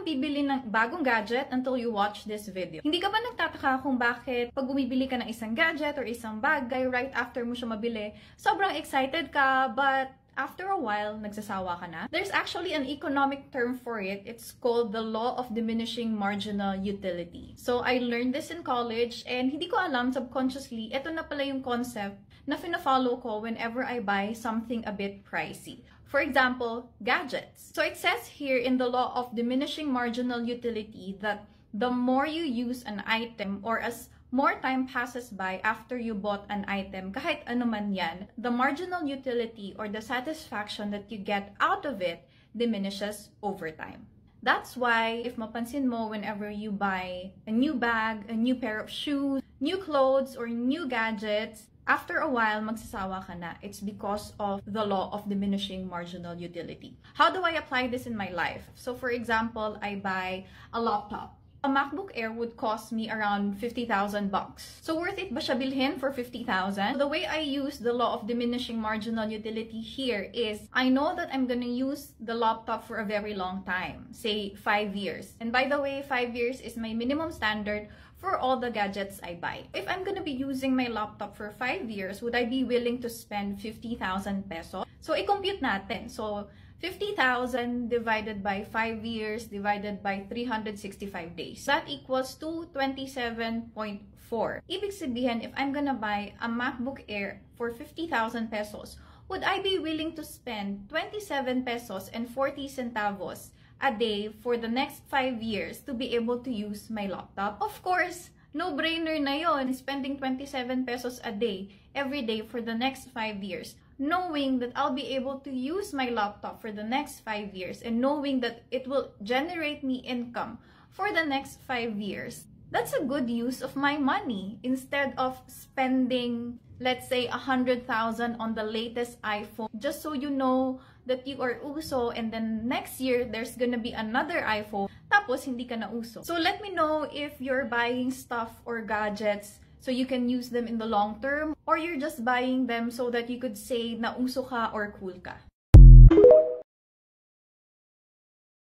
bibili ng bagong gadget until you watch this video. Hindi ka ba nagtataka kung bakit pag bumibili ka ng isang gadget or isang bagay, right after mo siya mabili, sobrang excited ka, but after a while, nagsasawa ka na? There's actually an economic term for it. It's called the law of diminishing marginal utility. So, I learned this in college and hindi ko alam, subconsciously, ito na pala yung concept na fina-follow ko whenever I buy something a bit pricey. For example, gadgets. So, it says here in the law of diminishing marginal utility that the more you use an item or as more time passes by after you bought an item, kahit ano man yan, the marginal utility or the satisfaction that you get out of it diminishes over time. That's why, if mapansin mo, whenever you buy a new bag, a new pair of shoes, new clothes, or new gadgets, after a while, magsasawa ka na. It's because of the law of diminishing marginal utility. How do I apply this in my life? So, for example, I buy a laptop. A MacBook Air would cost me around 50,000 bucks. So worth it ba siya bilhin for 50,000? The way I use the law of diminishing marginal utility here is I know that I'm gonna use the laptop for a very long time, say 5 years. And by the way, 5 years is my minimum standard for all the gadgets I buy. If I'm gonna be using my laptop for 5 years, would I be willing to spend 50,000 pesos? So i-compute natin. So 50,000 divided by 5 years divided by 365 days. That equals to 27.4. Ibig sabihin, if I'm gonna buy a MacBook Air for 50,000 pesos, would I be willing to spend 27 pesos and 40 centavos a day for the next 5 years to be able to use my laptop? Of course, no-brainer na yon, spending 27 pesos a day every day for the next 5 years. Knowing that I'll be able to use my laptop for the next 5 years and knowing that it will generate me income for the next 5 years. That's a good use of my money instead of spending, let's say, 100,000 on the latest iPhone just so you know that you are uso and then next year there's gonna be another iPhone tapos hindi ka na uso. So let me know if you're buying stuff or gadgets so you can use them in the long term or you're just buying them so that you could say na uso ka or cool ka.